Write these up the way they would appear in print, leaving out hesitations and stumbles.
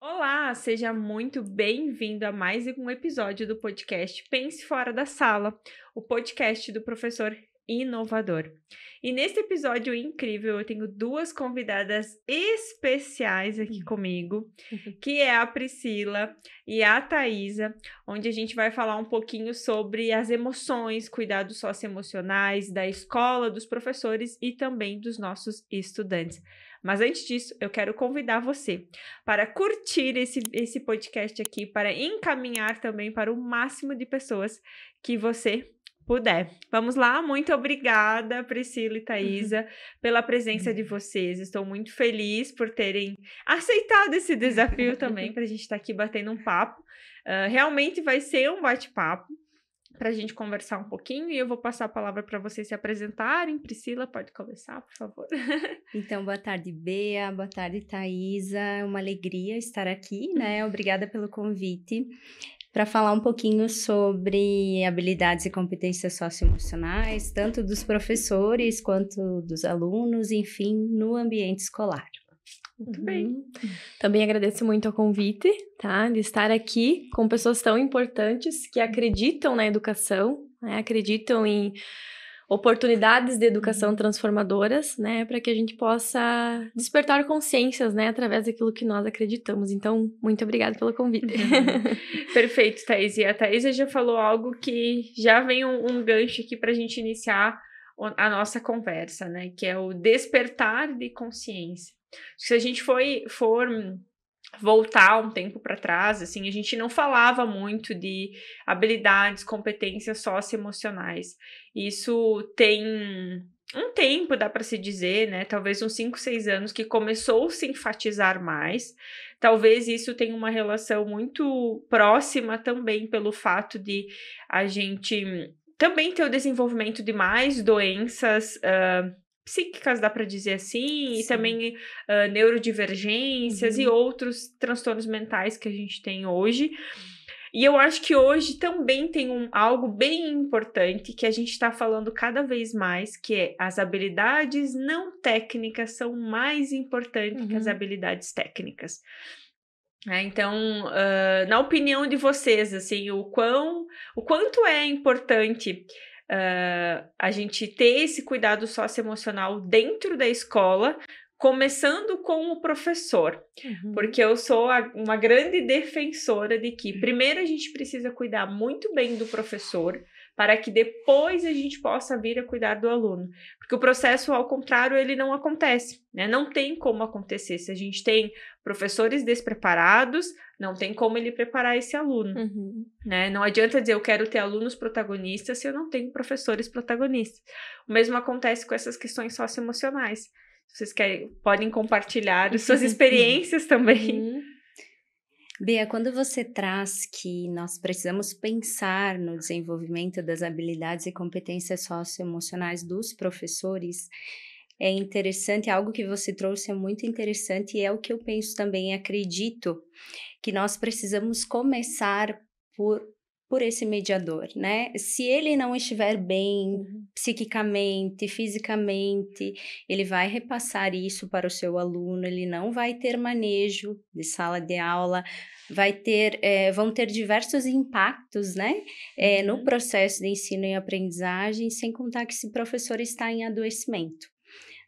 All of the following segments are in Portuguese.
Olá, seja muito bem-vindo a mais um episódio do podcast Pense Fora da Sala, o podcast do professor inovador. E neste episódio incrível, eu tenho duas convidadas especiais aqui comigo, que é a Priscila e a Thaisa, onde a gente vai falar um pouquinho sobre as emoções, cuidados socioemocionais da escola, dos professores e também dos nossos estudantes. Mas antes disso, eu quero convidar você para curtir esse podcast aqui, para encaminhar também para o máximo de pessoas que você puder. Vamos lá? Muito obrigada, Priscila e Thaisa, pela presença de vocês. Estou muito feliz por terem aceitado esse desafio também, para a gente estar aqui batendo um papo. Realmente vai ser um bate-papo para a gente conversar um pouquinho e eu vou passar a palavra para vocês se apresentarem. Priscila, pode começar, por favor. Então, boa tarde, Bea, boa tarde, Thaisa. É uma alegria estar aqui, né? Obrigada pelo convite para falar um pouquinho sobre habilidades e competências socioemocionais, tanto dos professores quanto dos alunos, enfim, no ambiente escolar. Muito bem. Também agradeço muito o convite, tá? De estar aqui com pessoas tão importantes que acreditam na educação, né? Acreditam em oportunidades de educação transformadoras, né? Para que a gente possa despertar consciências, né? Através daquilo que nós acreditamos. Então, muito obrigada pelo convite. Perfeito, Thaís. E a Thaisa já falou algo que já vem um gancho aqui para a gente iniciar a nossa conversa, né? Que é o despertar de consciência. Se a gente for voltar um tempo para trás, assim, a gente não falava muito de habilidades, competências socioemocionais. Isso tem um tempo, dá para se dizer, né? Talvez uns 5, 6 anos que começou a se enfatizar mais. Talvez isso tenha uma relação muito próxima também pelo fato de a gente também ter o desenvolvimento de mais doenças psíquicas, dá para dizer assim, e também neurodivergências e outros transtornos mentais que a gente tem hoje. E eu acho que hoje também tem algo bem importante que a gente está falando cada vez mais, que é as habilidades não técnicas são mais importantes que as habilidades técnicas. Então, na opinião de vocês, assim, o quanto é importante a gente ter esse cuidado socioemocional dentro da escola, começando com o professor, porque eu sou uma grande defensora de que primeiro a gente precisa cuidar muito bem do professor, para que depois a gente possa vir a cuidar do aluno, porque o processo, ao contrário, ele não acontece, né? Não tem como acontecer. Se a gente tem professores despreparados, não tem como ele preparar esse aluno, né? Não adianta dizer eu quero ter alunos protagonistas se eu não tenho professores protagonistas. O mesmo acontece com essas questões socioemocionais. Vocês podem compartilhar suas experiências também. Bea, quando você traz que nós precisamos pensar no desenvolvimento das habilidades e competências socioemocionais dos professores, é interessante, algo que você trouxe é muito interessante e é o que eu penso também, acredito que nós precisamos começar por esse mediador, né? Se ele não estiver bem psiquicamente, fisicamente, ele vai repassar isso para o seu aluno, ele não vai ter manejo de sala de aula, vão ter diversos impactos, né? No processo de ensino e aprendizagem, sem contar que esse professor está em adoecimento.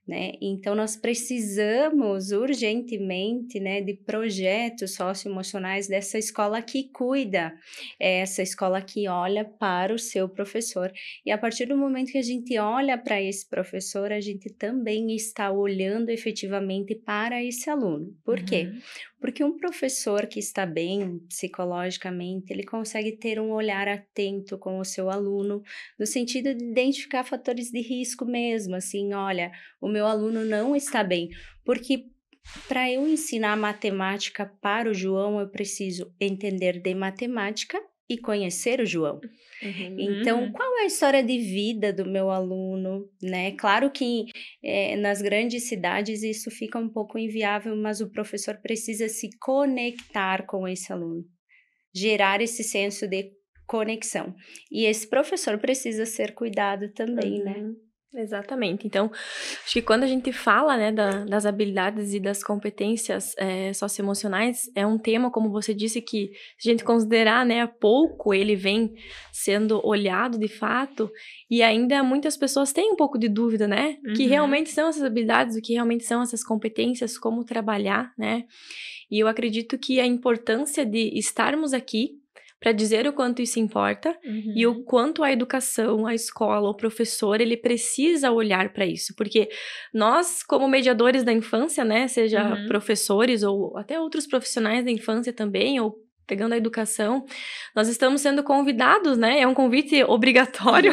Né? Então, nós precisamos urgentemente, né, de projetos socioemocionais dessa escola que cuida, essa escola que olha para o seu professor. E a partir do momento que a gente olha para esse professor, a gente também está olhando efetivamente para esse aluno. Por quê? Porque um professor que está bem psicologicamente, ele consegue ter um olhar atento com o seu aluno, no sentido de identificar fatores de risco mesmo, assim, olha, o meu aluno não está bem, porque para eu ensinar matemática para o João, eu preciso entender de matemática e conhecer o João. Então, qual é a história de vida do meu aluno, né? Claro que nas grandes cidades isso fica um pouco inviável, mas o professor precisa se conectar com esse aluno, gerar esse senso de conexão. E esse professor precisa ser cuidado também, né? Exatamente. Então, acho que quando a gente fala, né, das habilidades e das competências socioemocionais, é um tema, como você disse, que se a gente considerar, né, pouco, ele vem sendo olhado de fato, e ainda muitas pessoas têm um pouco de dúvida, né, que realmente são essas habilidades, o que realmente são essas competências, como trabalhar, né, e eu acredito que a importância de estarmos aqui para dizer o quanto isso importa e o quanto a educação, a escola, o professor, ele precisa olhar para isso, porque nós, como mediadores da infância, né, seja professores ou até outros profissionais da infância também, ou pegando a educação, nós estamos sendo convidados, né, é um convite obrigatório,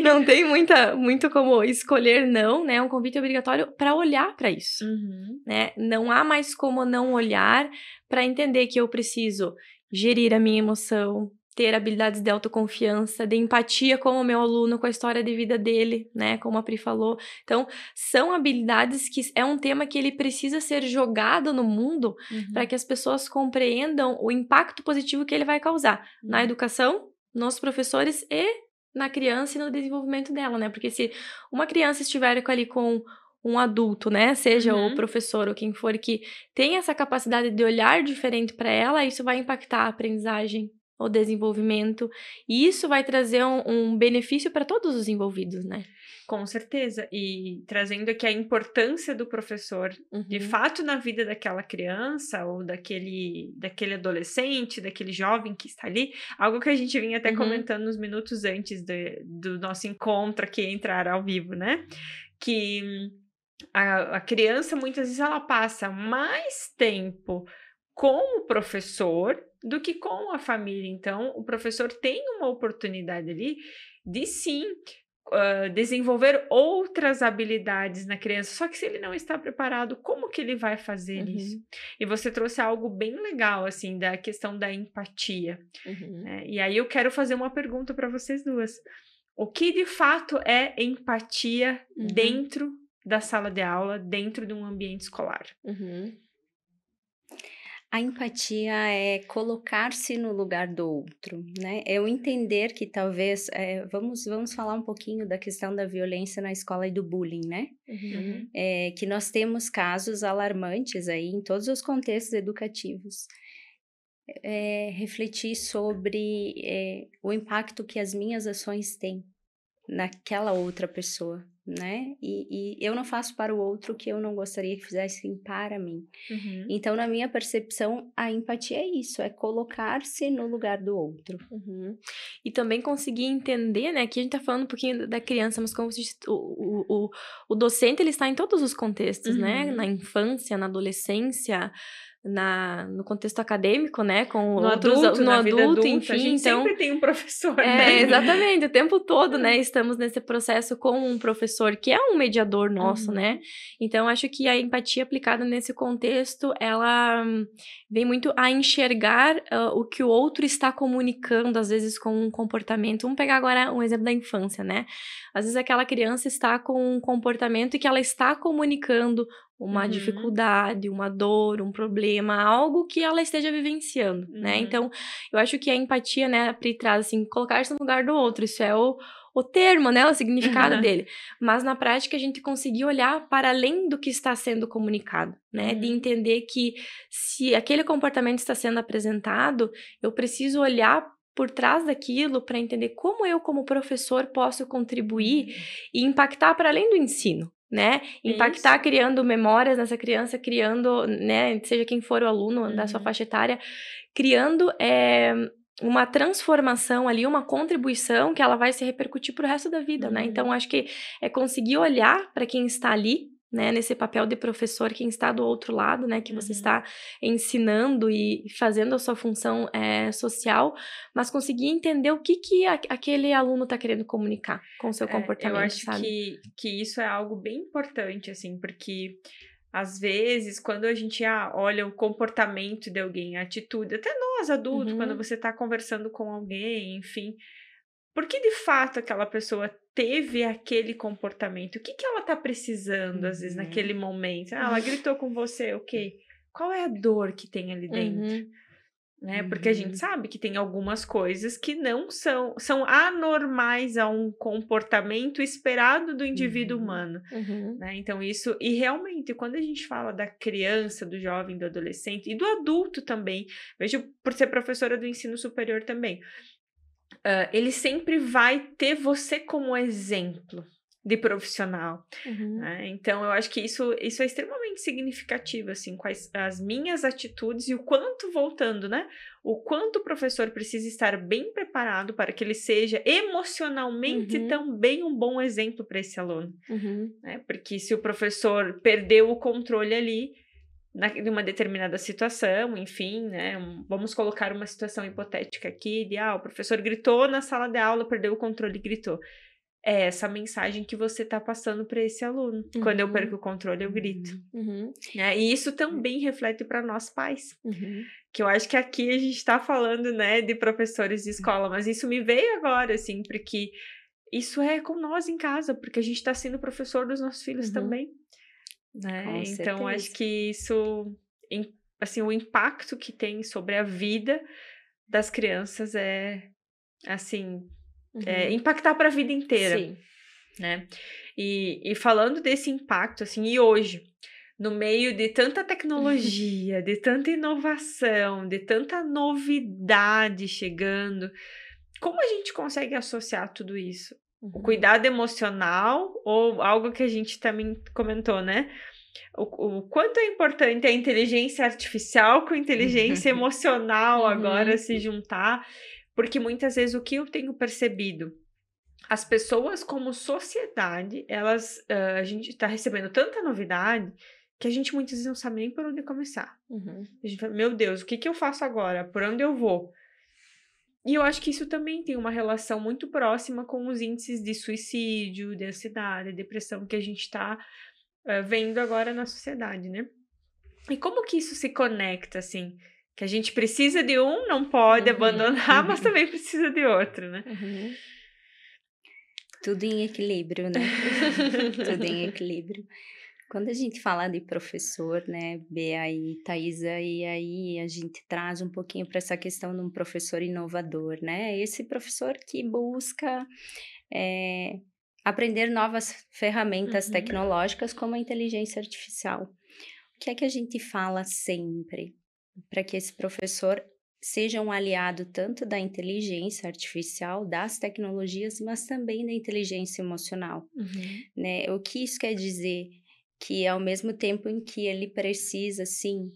não tem muito como escolher não, né, é um convite obrigatório para olhar para isso, né, não há mais como não olhar para entender que eu preciso gerir a minha emoção, ter habilidades de autoconfiança, de empatia com o meu aluno, com a história de vida dele, né, como a Pri falou. Então, são habilidades que é um tema que ele precisa ser jogado no mundo para que as pessoas compreendam o impacto positivo que ele vai causar na educação, nos professores e na criança e no desenvolvimento dela, né? Porque se uma criança estiver ali com um adulto, né, seja o professor ou quem for, que tem essa capacidade de olhar diferente para ela, isso vai impactar a aprendizagem, o desenvolvimento, e isso vai trazer um benefício para todos os envolvidos, né? Com certeza, e trazendo aqui a importância do professor, de fato, na vida daquela criança, ou daquele adolescente, daquele jovem que está ali, algo que a gente vinha até comentando nos minutos antes do nosso encontro aqui, entrar ao vivo, né? Que a criança, muitas vezes, ela passa mais tempo com o professor do que com a família. Então, o professor tem uma oportunidade ali de, sim, desenvolver outras habilidades na criança. Só que se ele não está preparado, como que ele vai fazer isso? E você trouxe algo bem legal, assim, da questão da empatia. Né? E aí eu quero fazer uma pergunta para vocês duas. O que de fato é empatia dentro da sala de aula, dentro de um ambiente escolar? A empatia é colocar-se no lugar do outro, né? É o entender que talvez, vamos falar um pouquinho da questão da violência na escola e do bullying, né? Que nós temos casos alarmantes aí em todos os contextos educativos. Refletir sobre o impacto que as minhas ações têm naquela outra pessoa, né? E eu não faço para o outro o que eu não gostaria que fizessem para mim. Então, na minha percepção, a empatia é isso, é colocar-se no lugar do outro. E também conseguir entender, né? Aqui a gente tá falando um pouquinho da criança, mas como o docente, ele está em todos os contextos, né? Na infância, na adolescência, no contexto acadêmico, né, com no outros adulto, no na adulto, vida adulta, enfim, a gente então sempre tem um professor, né? Exatamente, o tempo todo, né, estamos nesse processo com um professor que é um mediador nosso, né? Então acho que a empatia aplicada nesse contexto, ela vem muito a enxergar o que o outro está comunicando, às vezes com um comportamento. Vamos pegar agora um exemplo da infância, né? Às vezes aquela criança está com um comportamento que ela está comunicando uma dificuldade, uma dor, um problema, algo que ela esteja vivenciando, né? Então, eu acho que a empatia, né, a Pri traz, assim, colocar-se no lugar do outro, isso é o termo, né, o significado dele. Mas, na prática, a gente conseguir olhar para além do que está sendo comunicado, né? De entender que se aquele comportamento está sendo apresentado, eu preciso olhar por trás daquilo para entender como eu, como professor, posso contribuir e impactar para além do ensino, né? Impactar Isso. criando memórias nessa criança, criando, né, seja quem for o aluno da sua faixa etária, criando uma transformação ali, uma contribuição que ela vai se repercutir pro resto da vida, né? Então, acho que é conseguir olhar para quem está ali, né, nesse papel de professor, quem está do outro lado, né, que você está ensinando e fazendo a sua função social, mas conseguir entender o que aquele aluno está querendo comunicar com o seu comportamento, eu acho sabe? que isso é algo bem importante, assim, porque às vezes, quando a gente olha o comportamento de alguém, a atitude, até nós adultos, quando você está conversando com alguém, enfim, por que de fato aquela pessoa teve aquele comportamento? O que ela está precisando, às vezes, naquele momento? Ela gritou com você, ok. Qual é a dor que tem ali dentro? né? Porque a gente sabe que tem algumas coisas que não são anormais a um comportamento esperado do indivíduo humano, né? Então isso, e realmente, quando a gente fala da criança, do jovem, do adolescente e do adulto também, vejo por ser professora do ensino superior também, ele sempre vai ter você como exemplo de profissional, né? Então eu acho que isso é extremamente significativo, assim, quais as minhas atitudes e o quanto, voltando, né? O quanto o professor precisa estar bem preparado para que ele seja emocionalmente também um bom exemplo para esse aluno, né? Porque se o professor perdeu o controle ali, de uma determinada situação, enfim, né? Vamos colocar uma situação hipotética aqui de, o professor gritou na sala de aula, perdeu o controle e gritou. É essa mensagem que você está passando para esse aluno. Quando eu perco o controle, eu grito. Né? E isso também reflete para nós pais. Que eu acho que aqui a gente está falando, né, de professores de escola, mas isso me veio agora, assim, porque isso é com nós em casa, porque a gente está sendo professor dos nossos filhos também. Né? Então, acho que isso, assim, o impacto que tem sobre a vida das crianças é, assim, impactar para a vida inteira. Sim. Né? E falando desse impacto, assim, e hoje, no meio de tanta tecnologia, de tanta inovação, de tanta novidade chegando, como a gente consegue associar tudo isso? O cuidado emocional, ou algo que a gente também comentou, né? O quanto é importante a inteligência artificial com a inteligência emocional agora se juntar, porque muitas vezes o que eu tenho percebido, as pessoas como sociedade, a gente está recebendo tanta novidade que a gente muitas vezes não sabe nem por onde começar. A gente fala, meu Deus, o que eu faço agora? Por onde eu vou? E eu acho que isso também tem uma relação muito próxima com os índices de suicídio, de ansiedade, depressão que a gente está vendo agora na sociedade, né? E como que isso se conecta, assim? Que a gente precisa de um, não pode abandonar, mas também precisa de outro, né? Tudo em equilíbrio, né? Tudo em equilíbrio. Quando a gente fala de professor, né, Bea e Thaisa, e aí a gente traz um pouquinho para essa questão de um professor inovador, né? Esse professor que busca aprender novas ferramentas tecnológicas como a inteligência artificial. O que é que a gente fala sempre para que esse professor seja um aliado tanto da inteligência artificial, das tecnologias, mas também da inteligência emocional, né? O que isso quer dizer? Que ao mesmo tempo em que ele precisa, sim,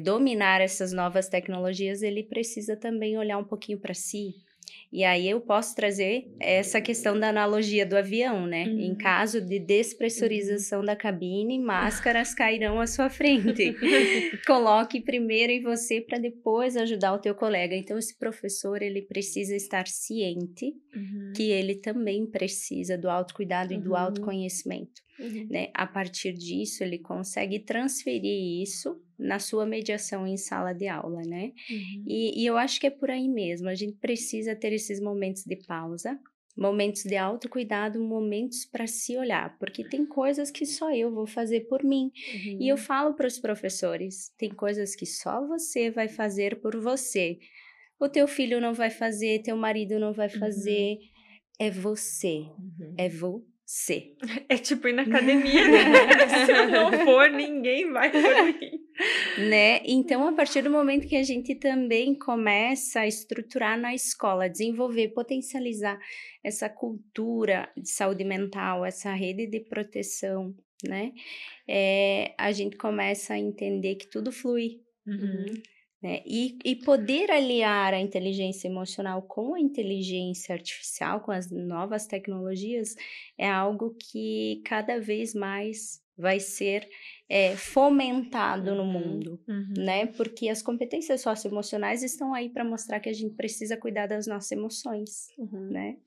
dominar essas novas tecnologias, ele precisa também olhar um pouquinho para si. E aí eu posso trazer essa questão da analogia do avião, né? Em caso de despressurização da cabine, máscaras cairão à sua frente. Coloque primeiro em você para depois ajudar o teu colega. Então, esse professor, ele precisa estar ciente que ele também precisa do autocuidado e do autoconhecimento. Né? A partir disso, ele consegue transferir isso na sua mediação em sala de aula, né? E eu acho que é por aí mesmo, a gente precisa ter esses momentos de pausa, momentos de autocuidado, momentos para se olhar, porque tem coisas que só eu vou fazer por mim. E eu falo para os professores, tem coisas que só você vai fazer por você. O teu filho não vai fazer, teu marido não vai fazer, é você, é você. É tipo ir na academia, né? Se eu não for, ninguém vai por mim. Né? Então, a partir do momento que a gente também começa a estruturar na escola, desenvolver, potencializar essa cultura de saúde mental, essa rede de proteção, né? A gente começa a entender que tudo flui. Né? E poder aliar a inteligência emocional com a inteligência artificial, com as novas tecnologias, é algo que cada vez mais vai ser fomentado no mundo, né? Porque as competências socioemocionais estão aí para mostrar que a gente precisa cuidar das nossas emoções, né?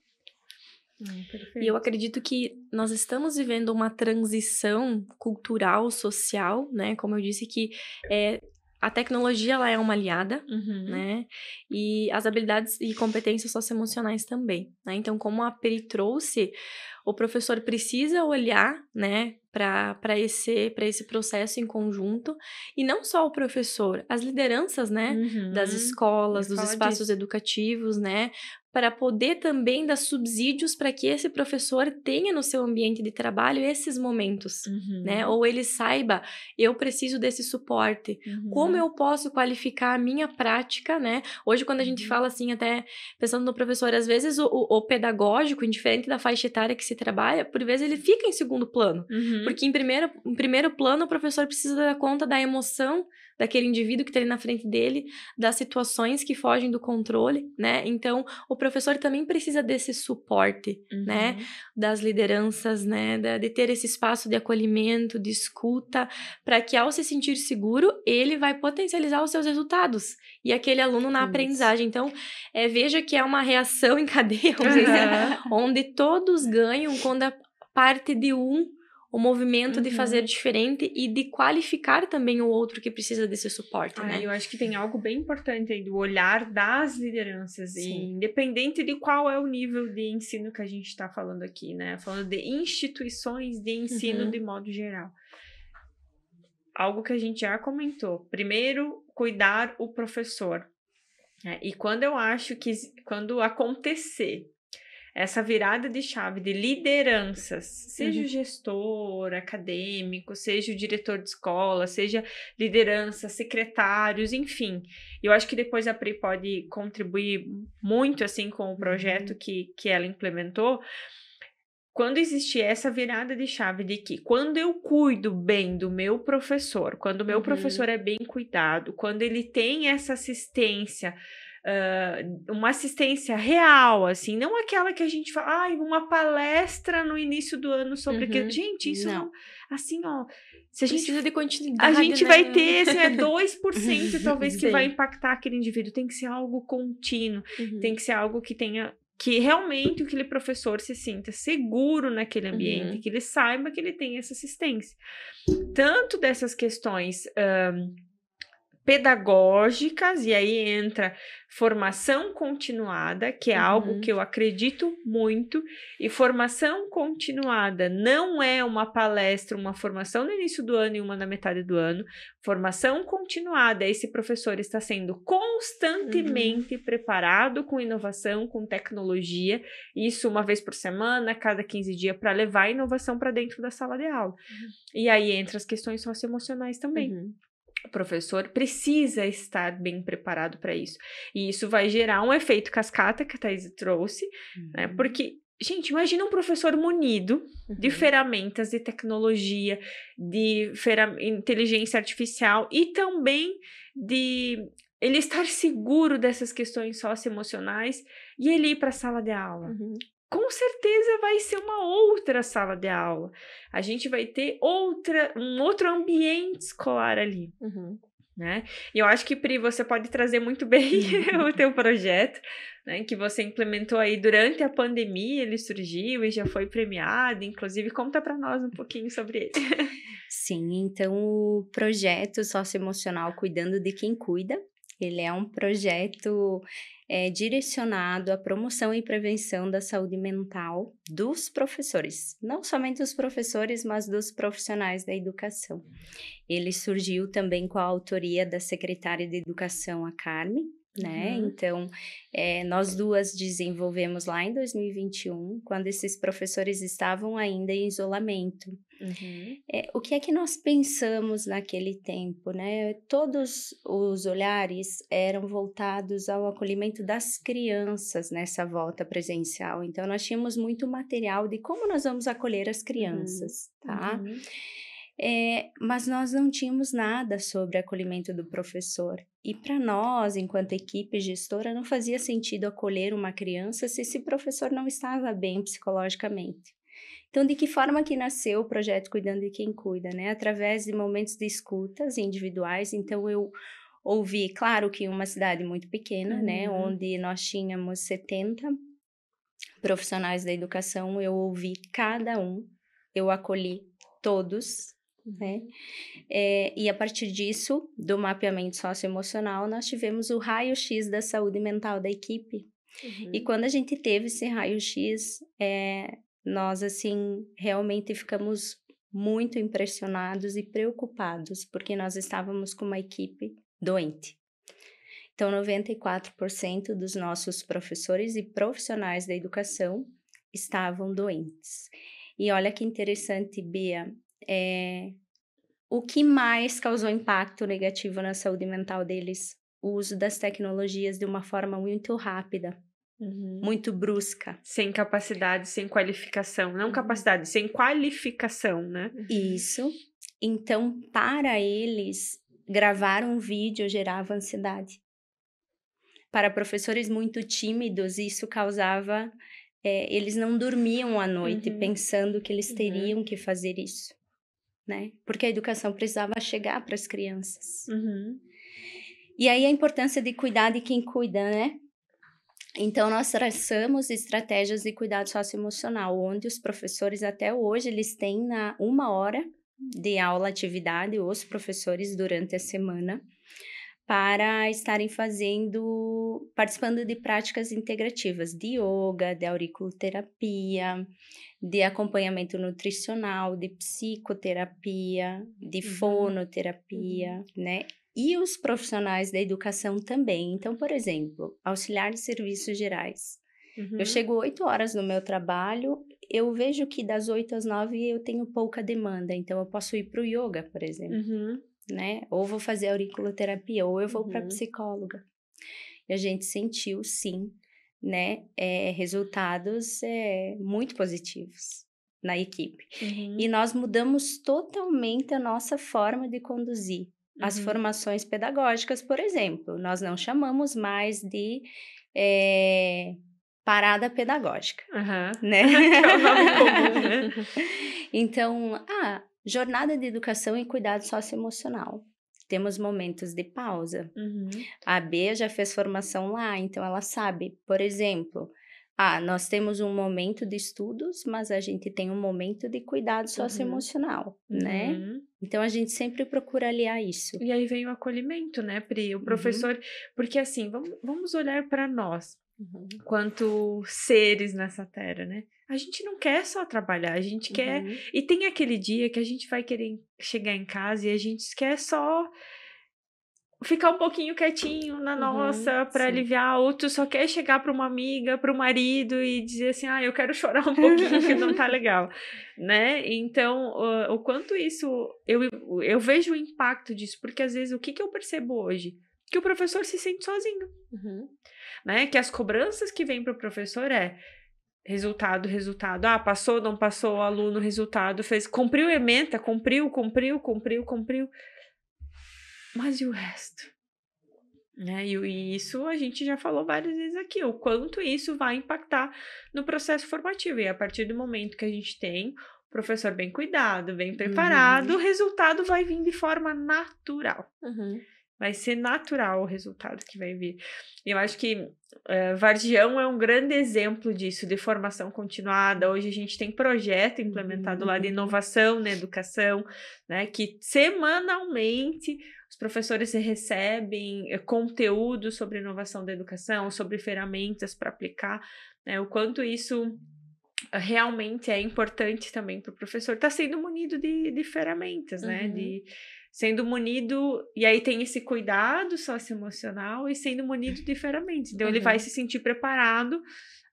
E eu acredito que nós estamos vivendo uma transição cultural, social, né? Como eu disse, que a tecnologia, ela é uma aliada, né? E as habilidades e competências socioemocionais também, né? Então, como a Peri trouxe, o professor precisa olhar, né, para esse processo em conjunto, e não só o professor, as lideranças, né, das escolas, dos espaços educativos, né, para poder também dar subsídios para que esse professor tenha no seu ambiente de trabalho esses momentos, né, ou ele saiba, eu preciso desse suporte, como eu posso qualificar a minha prática, né, hoje quando a gente fala assim, até pensando no professor, às vezes o pedagógico, indiferente da faixa etária que se trabalha, por vezes ele fica em segundo plano, porque em primeiro plano o professor precisa dar conta da emoção daquele indivíduo que está ali na frente dele, das situações que fogem do controle, né? Então, o professor também precisa desse suporte, né? Das lideranças, né? De ter esse espaço de acolhimento, de escuta, para que ao se sentir seguro, ele vai potencializar os seus resultados. E aquele aluno na aprendizagem. Então, veja que é uma reação em cadeia, onde todos ganham quando a parte de o movimento de fazer diferente e de qualificar também o outro que precisa desse suporte, né? Eu acho que tem algo bem importante aí do olhar das lideranças, e independente de qual é o nível de ensino que a gente está falando aqui, né? Falando de instituições de ensino de modo geral. Algo que a gente já comentou. Primeiro, cuidar o professor. E quando eu acho que, quando acontecer essa virada de chave de lideranças, seja o gestor, acadêmico, seja o diretor de escola, seja liderança, secretários, enfim. Eu acho que depois a Pri pode contribuir muito, assim, com o projeto que ela implementou. Quando existir essa virada de chave de que quando eu cuido bem do meu professor, quando o meu professor é bem cuidado, quando ele tem essa assistência, uma assistência real, assim, não aquela que a gente fala, uma palestra no início do ano sobre aquilo. Gente, isso não, assim, ó, se a gente precisa de continuidade, a gente né? vai ter, assim, 2% talvez que vai impactar aquele indivíduo. Tem que ser algo contínuo, tem que ser algo que tenha, que realmente aquele professor se sinta seguro naquele ambiente, que ele saiba que ele tem essa assistência. Tanto dessas questões pedagógicas, e aí entra formação continuada, que é algo que eu acredito muito, e formação continuada não é uma palestra, uma formação no início do ano e uma na metade do ano. Formação continuada, esse professor está sendo constantemente preparado com inovação, com tecnologia, isso uma vez por semana, cada 15 dias, para levar a inovação para dentro da sala de aula. E aí entra as questões socioemocionais também. O professor precisa estar bem preparado para isso. E isso vai gerar um efeito cascata que a Thaís trouxe, né? Porque, gente, imagina um professor munido de ferramentas de tecnologia, de inteligência artificial e também de ele estar seguro dessas questões socioemocionais e ele ir para a sala de aula. Com certeza vai ser uma outra sala de aula. A gente vai ter um outro ambiente escolar ali, né? E eu acho que, Pri, você pode trazer muito bem o teu projeto, né? Que você implementou aí durante a pandemia, ele surgiu e já foi premiado. Inclusive, conta para nós um pouquinho sobre ele. Sim, então o projeto socioemocional Cuidando de Quem Cuida, ele é um projeto direcionado à promoção e prevenção da saúde mental dos professores, não somente dos professores, mas dos profissionais da educação. Ele surgiu também com a autoria da secretária de Educação, a Carme, né? Então, nós duas desenvolvemos lá em 2021, quando esses professores estavam ainda em isolamento. O que é que nós pensamos naquele tempo, né? Todos os olhares eram voltados ao acolhimento das crianças nessa volta presencial. Então, nós tínhamos muito material de como nós vamos acolher as crianças, tá? Mas nós não tínhamos nada sobre acolhimento do professor. E para nós, enquanto equipe gestora, não fazia sentido acolher uma criança se esse professor não estava bem psicologicamente. Então, de que forma que nasceu o projeto Cuidando de Quem Cuida, né? Através de momentos de escutas individuais. Então, eu ouvi, claro que uma cidade muito pequena, né? Onde nós tínhamos 70 profissionais da educação, eu ouvi cada um, eu acolhi todos, né? E a partir disso, do mapeamento socioemocional, nós tivemos o raio-x da saúde mental da equipe. E quando a gente teve esse raio-x, nós, assim, realmente ficamos muito impressionados e preocupados, porque nós estávamos com uma equipe doente. Então, 94% dos nossos professores e profissionais da educação estavam doentes. E olha que interessante, Bia, o que mais causou impacto negativo na saúde mental deles? O uso das tecnologias de uma forma muito rápida, muito brusca. Sem capacidade, sem qualificação. Não capacidade, sem qualificação, né? Isso. Então, para eles, gravar um vídeo gerava ansiedade. Para professores muito tímidos, isso causava... eles não dormiam à noite pensando que eles teriam que fazer isso, né? Porque a educação precisava chegar para as crianças. E aí a importância de cuidar de quem cuida, né? Então, nós traçamos estratégias de cuidado socioemocional, onde os professores, até hoje, eles têm 1 hora de aula, atividade, os professores, durante a semana, para estarem participando de práticas integrativas, de yoga, de auriculoterapia, de acompanhamento nutricional, de psicoterapia, de fonoterapia, né? E os profissionais da educação também. Então, por exemplo, auxiliar de serviços gerais. Eu chego 8 horas no meu trabalho, eu vejo que das 8 às 9 eu tenho pouca demanda, então eu posso ir para o yoga, por exemplo, né? Ou vou fazer auriculoterapia, ou eu vou para psicóloga. E a gente sentiu, sim, né, resultados muito positivos na equipe. E nós mudamos totalmente a nossa forma de conduzir. As formações pedagógicas, por exemplo, nós não chamamos mais de parada pedagógica, né? Que é o nome comum, né? Então, jornada de educação e cuidado socioemocional. Temos momentos de pausa. A Bea já fez formação lá, então ela sabe, por exemplo, nós temos um momento de estudos, mas a gente tem um momento de cuidado socioemocional, né? Então, a gente sempre procura aliar isso. E aí vem o acolhimento, né, Pri? O professor... Porque, assim, vamos olhar para nós, quanto seres nessa terra, né? A gente não quer só trabalhar, a gente quer... E tem aquele dia que a gente vai querer chegar em casa e a gente quer só... ficar um pouquinho quietinho na nossa, para aliviar. Outro só quer chegar para uma amiga, para o marido e dizer assim, eu quero chorar um pouquinho que não tá legal, né? Então, o quanto isso... Eu vejo o impacto disso, porque às vezes o que eu percebo hoje? Que o professor se sente sozinho, né? Que as cobranças que vêm para o professor resultado. Passou, não passou, o aluno, resultado, fez... Cumpriu ementa, cumpriu. Mas e o resto? Né? E isso a gente já falou várias vezes aqui, o quanto isso vai impactar no processo formativo. E a partir do momento que a gente tem o professor bem cuidado, bem preparado, o resultado vai vir de forma natural. Vai ser natural o resultado que vai vir. E eu acho que Vargião é um grande exemplo disso, de formação continuada. Hoje a gente tem projeto implementado lá de inovação na educação, né, que semanalmente os professores recebem conteúdo sobre inovação da educação, sobre ferramentas para aplicar, né, o quanto isso realmente é importante também para o professor estar sendo munido de ferramentas, né, sendo munido, e aí tem esse cuidado socioemocional e sendo munido de ferramentas. Então, ele vai se sentir preparado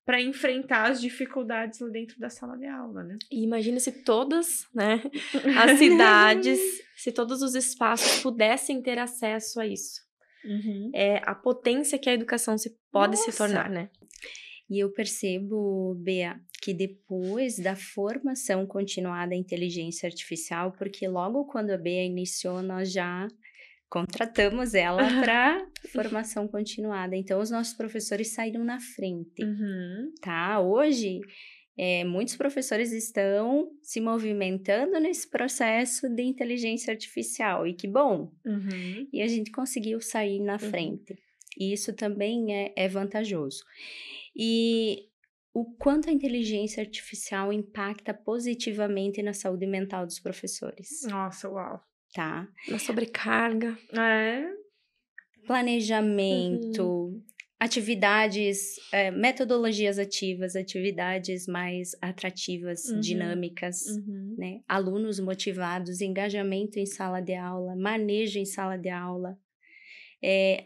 para enfrentar as dificuldades lá dentro da sala de aula, né? E imagina se todas, né, as cidades, se todos os espaços pudessem ter acesso a isso. É a potência que a educação pode se tornar, né? E eu percebo, Bea, que depois da formação continuada em inteligência artificial, porque logo quando a Bea iniciou, nós já contratamos ela para formação continuada. Então, os nossos professores saíram na frente, tá? Hoje, muitos professores estão se movimentando nesse processo de inteligência artificial, e que bom! E a gente conseguiu sair na frente. E isso também é vantajoso. E o quanto a inteligência artificial impacta positivamente na saúde mental dos professores. Nossa, uau! Tá? Na sobrecarga. Planejamento, atividades, metodologias ativas, atividades mais atrativas, dinâmicas, né? Alunos motivados, engajamento em sala de aula, manejo em sala de aula,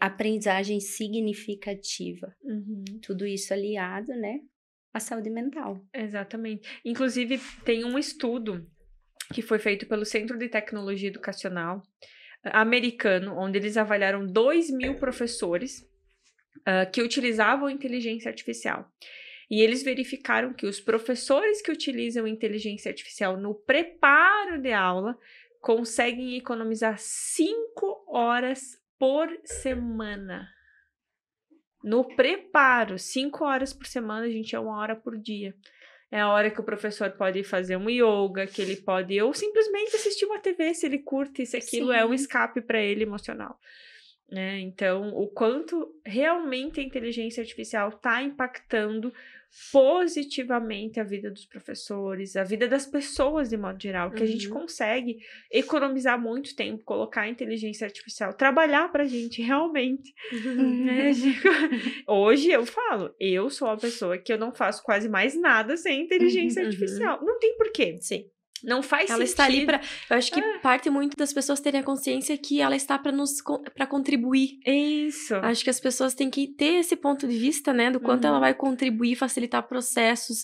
aprendizagem significativa. Tudo isso aliado, né, à saúde mental. Exatamente. Inclusive, tem um estudo que foi feito pelo Centro de Tecnologia Educacional americano, onde eles avaliaram 2.000 professores que utilizavam inteligência artificial. E eles verificaram que os professores que utilizam inteligência artificial no preparo de aula conseguem economizar 5 horas por semana. No preparo, 5 horas por semana, gente, é 1 hora por dia. É a hora que o professor pode fazer um yoga, que ele pode, ou simplesmente assistir uma TV, se ele curte, se aquilo é um escape para ele emocional. Então, o quanto realmente a inteligência artificial está impactando positivamente a vida dos professores, a vida das pessoas de modo geral, que a gente consegue economizar muito tempo, colocar a inteligência artificial, trabalhar pra gente realmente. Né? Hoje eu falo, eu sou uma pessoa que eu não faço quase mais nada sem inteligência artificial. Não tem porquê. Sim. Não faz ela sentido. Está ali para, eu acho que parte muito das pessoas terem a consciência que ela está para contribuir. Isso. Acho que as pessoas têm que ter esse ponto de vista, né, do quanto ela vai contribuir, facilitar processos,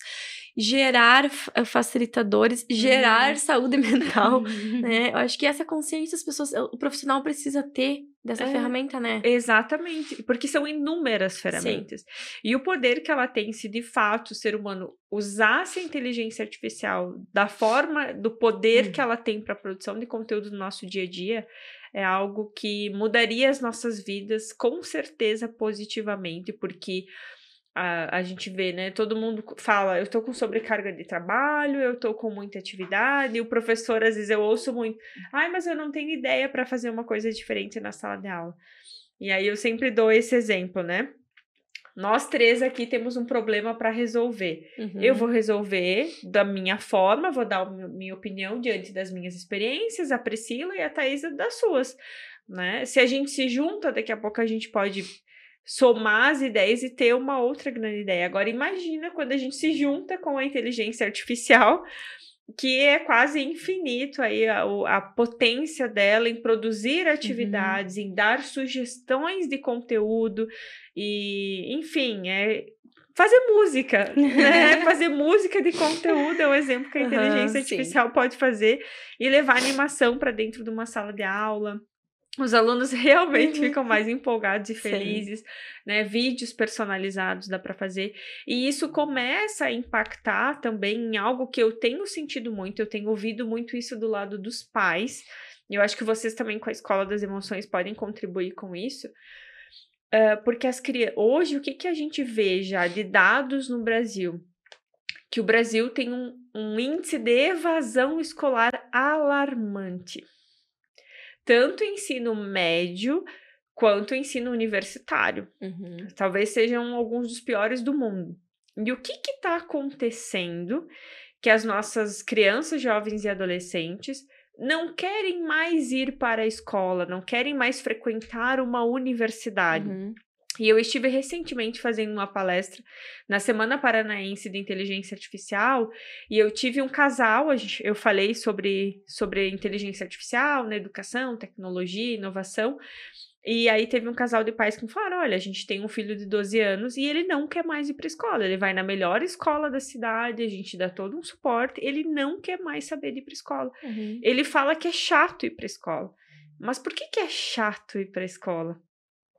gerar facilitadores, gerar saúde mental, né? Eu acho que essa consciência as pessoas, o profissional precisa ter dessa ferramenta, né? Exatamente, porque são inúmeras ferramentas. Sim. E o poder que ela tem, se de fato o ser humano usasse a inteligência artificial da forma, do poder que ela tem para a produção de conteúdo do nosso dia a dia, é algo que mudaria as nossas vidas, com certeza, positivamente, porque a gente vê, né, todo mundo fala, eu tô com sobrecarga de trabalho, eu tô com muita atividade, e o professor, às vezes eu ouço muito, mas eu não tenho ideia para fazer uma coisa diferente na sala de aula. E aí eu sempre dou esse exemplo, né? Nós 3 aqui temos um problema para resolver. Eu vou resolver da minha forma, vou dar a minha opinião diante das minhas experiências, a Priscila e a Thaisa das suas, né? Se a gente se junta, daqui a pouco a gente pode somar as ideias e ter uma outra grande ideia. Agora, imagina quando a gente se junta com a inteligência artificial, que é quase infinito aí a potência dela em produzir atividades, em dar sugestões de conteúdo e, enfim, fazer música, né? Fazer música de conteúdo é um exemplo que a inteligência artificial pode fazer e levar animação para dentro de uma sala de aula. Os alunos realmente ficam mais empolgados e felizes, né? Vídeos personalizados dá para fazer. E isso começa a impactar também em algo que eu tenho sentido muito, eu tenho ouvido muito isso do lado dos pais. E eu acho que vocês também com a Escola das Emoções podem contribuir com isso. Porque hoje, o que a gente vê já de dados no Brasil? Que o Brasil tem um índice de evasão escolar alarmante. Tanto ensino médio quanto ensino universitário. Talvez sejam alguns dos piores do mundo. E o que está acontecendo que as nossas crianças, jovens e adolescentes não querem mais ir para a escola, não querem mais frequentar uma universidade? E eu estive recentemente fazendo uma palestra na Semana Paranaense de Inteligência Artificial e eu tive um casal, eu falei sobre inteligência artificial na educação, tecnologia, inovação, e aí teve um casal de pais que me falaram, olha, a gente tem um filho de 12 anos e ele não quer mais ir para a escola, ele vai na melhor escola da cidade, a gente dá todo um suporte, ele não quer mais saber de ir para a escola. Ele fala que é chato ir para a escola. Mas por que é chato ir para a escola?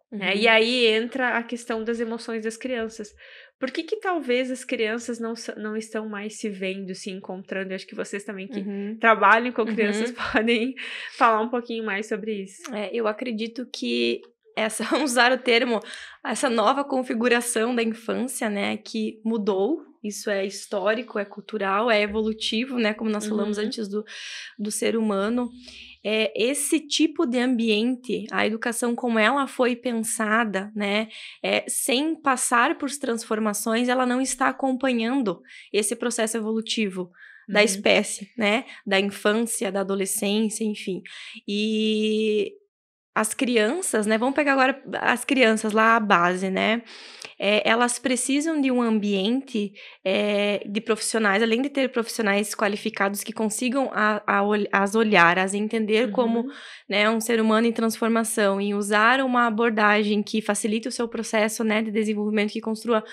E aí entra a questão das emoções das crianças. Por que talvez as crianças não estão mais se vendo, se encontrando? Eu acho que vocês também que trabalham com crianças podem falar um pouquinho mais sobre isso. Eu acredito que vamos usar o termo, essa nova configuração da infância, né, que mudou, isso é histórico, é cultural, é evolutivo, né, como nós falamos antes do ser humano. Esse tipo de ambiente, a educação como ela foi pensada, né, sem passar por transformações, ela não está acompanhando esse processo evolutivo da espécie, né, da infância, da adolescência, enfim. E as crianças, né? Vamos pegar agora as crianças lá, a base, né? Elas precisam de um ambiente de profissionais, além de ter profissionais qualificados que consigam as olhar, as entender como, né, um ser humano em transformação e usar uma abordagem que facilite o seu processo, né, de desenvolvimento, que construa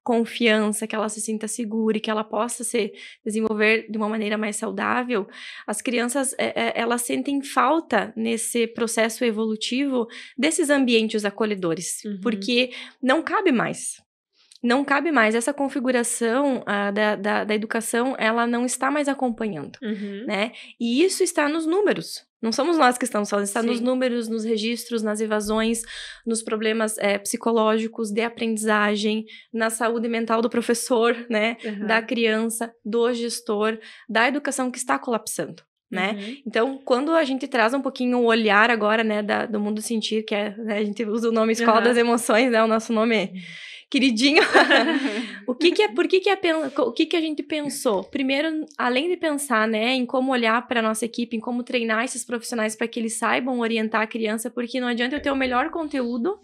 confiança, que ela se sinta segura e que ela possa se desenvolver de uma maneira mais saudável. As crianças, elas sentem falta nesse processo evolutivo desses ambientes acolhedores, porque não cabe mais. Não cabe mais. Essa configuração da educação, ela não está mais acompanhando, né? E isso está nos números. Não somos nós que estamos falando, está nos números, nos registros, nas evasões, nos problemas psicológicos, de aprendizagem, na saúde mental do professor, né? Da criança, do gestor, da educação que está colapsando. Né? Então, quando a gente traz um pouquinho o olhar agora, né, do mundo sentir, que né, a gente usa o nome Escola das Emoções, né, o nosso nome queridinho. O que a gente pensou? Primeiro, além de pensar, né, em como olhar para a nossa equipe, em como treinar esses profissionais para que eles saibam orientar a criança, porque não adianta eu ter o melhor conteúdo,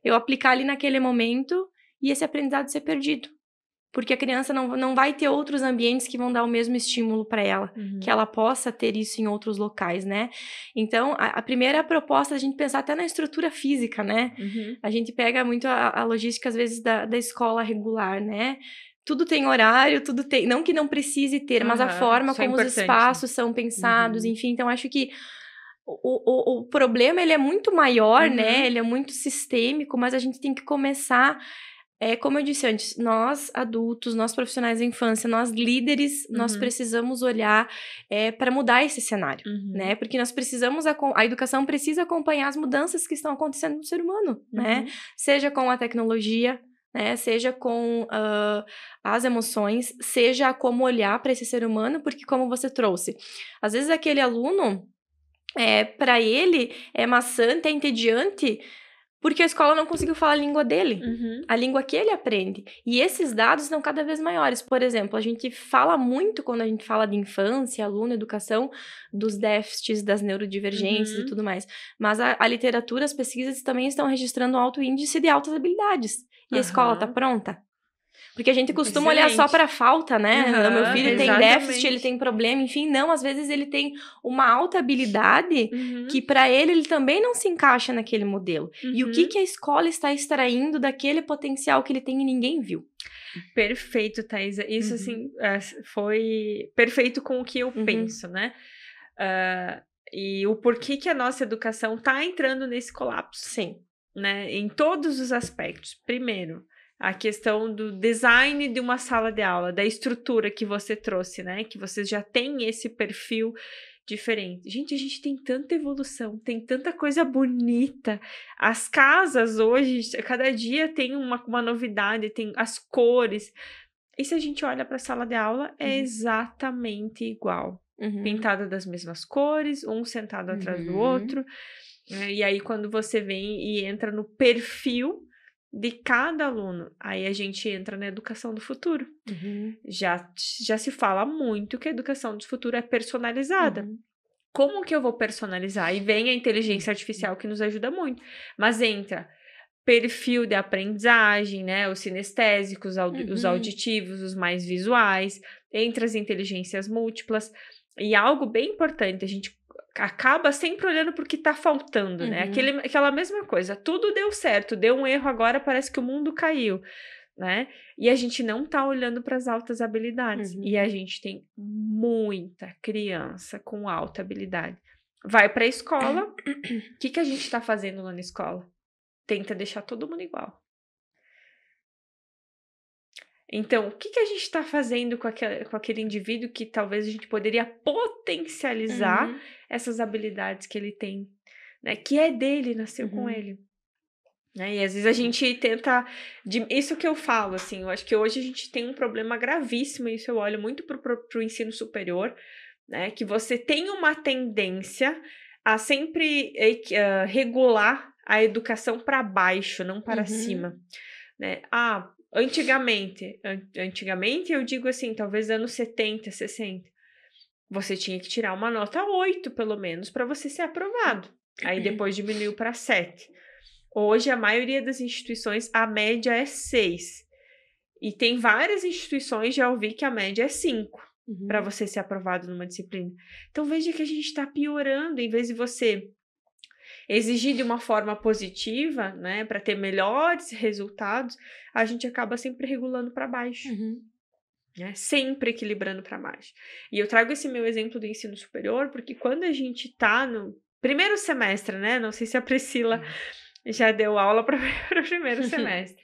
eu aplicar ali naquele momento e esse aprendizado ser perdido. Porque a criança não vai ter outros ambientes que vão dar o mesmo estímulo para ela, que ela possa ter isso em outros locais, né? Então, a primeira proposta é a gente pensar até na estrutura física, né? A gente pega muito a logística, às vezes, da escola regular, né? Tudo tem horário, tudo tem... Não que não precise ter, mas a forma como os espaços são pensados, enfim. Então, acho que o problema, ele é muito maior, né? Ele é muito sistêmico, mas a gente tem que começar... como eu disse antes, nós adultos, nós profissionais da infância, nós líderes, nós precisamos olhar para mudar esse cenário, né? Porque nós precisamos, a educação precisa acompanhar as mudanças que estão acontecendo no ser humano, né? Seja com a tecnologia, né? Seja com as emoções, seja como olhar para esse ser humano, porque como você trouxe, às vezes aquele aluno, para ele é maçante, é entediante, porque a escola não conseguiu falar a língua dele, a língua que ele aprende. E esses dados estão cada vez maiores. Por exemplo, a gente fala muito, quando a gente fala de infância, aluno, educação, dos déficits, das neurodivergências e tudo mais. Mas a literatura, as pesquisas também estão registrando um alto índice de altas habilidades. E a escola está pronta? Porque a gente costuma olhar só para a falta, né? Meu filho tem déficit, ele tem problema, enfim. Não, às vezes ele tem uma alta habilidade que para ele também não se encaixa naquele modelo. E o que a escola está extraindo daquele potencial que ele tem e ninguém viu? Perfeito, Thaisa. Isso, assim, foi perfeito com o que eu penso, né? E o porquê que a nossa educação está entrando nesse colapso. Sim. Né? Em todos os aspectos. Primeiro, a questão do design de uma sala de aula, da estrutura que você trouxe, né? Que você já tem esse perfil diferente. Gente, a gente tem tanta evolução, tem tanta coisa bonita. As casas hoje, cada dia tem uma novidade, tem as cores. E se a gente olha para a sala de aula, é exatamente igual. Pintada das mesmas cores, um sentado atrás do outro. E aí, quando você vem e entra no perfil de cada aluno, aí a gente entra na educação do futuro. Já se fala muito que a educação do futuro é personalizada. Como que eu vou personalizar? E vem a inteligência artificial que nos ajuda muito. Mas entra perfil de aprendizagem, né? Os sinestésicos, os auditivos, os mais visuais, entra as inteligências múltiplas. E algo bem importante, a gente acaba sempre olhando para o que está faltando, né? Aquela mesma coisa, tudo deu certo, deu um erro agora, parece que o mundo caiu, né? E a gente não está olhando para as altas habilidades. E a gente tem muita criança com alta habilidade. Vai para a escola, o que a gente está fazendo lá na escola? Tenta deixar todo mundo igual. Então, o que a gente está fazendo com aquele indivíduo que talvez a gente poderia potencializar essas habilidades que ele tem, né? Que é dele, nasceu com ele. Né? E às vezes a gente tenta... Isso que eu falo, assim, eu acho que hoje a gente tem um problema gravíssimo, e isso eu olho muito para o ensino superior, né? Que você tem uma tendência a sempre regular a educação para baixo, não para cima, né? Antigamente eu digo assim, talvez anos 70, 60, você tinha que tirar uma nota 8, pelo menos, para você ser aprovado. Aí depois diminuiu para 7. Hoje, a maioria das instituições, a média é 6. E tem várias instituições, já ouvi que a média é 5 para você ser aprovado numa disciplina. Então, veja que a gente está piorando. Em vez de você exigir de uma forma positiva, né, para ter melhores resultados, a gente acaba sempre regulando para baixo. Né? Sempre equilibrando para baixo. E eu trago esse meu exemplo do ensino superior, porque quando a gente está no primeiro semestre, né? Não sei se a Priscila já deu aula para o primeiro semestre.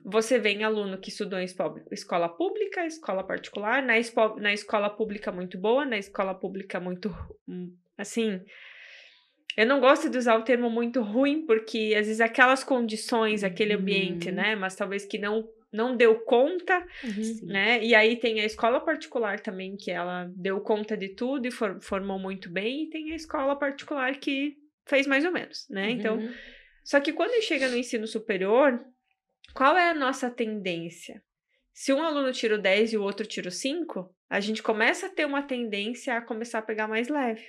Você vê aluno que estudou em escola pública, escola particular, na escola pública muito boa, na escola pública muito, assim... Eu não gosto de usar o termo muito ruim, porque às vezes aquelas condições, aquele ambiente, né? Mas talvez que não deu conta, né? E aí tem a escola particular também, que ela deu conta de tudo e formou muito bem, e tem a escola particular que fez mais ou menos, né? Então, só que quando chega no ensino superior, qual é a nossa tendência? Se um aluno tira o 10 e o outro tira o 5, a gente começa a ter uma tendência a começar a pegar mais leve.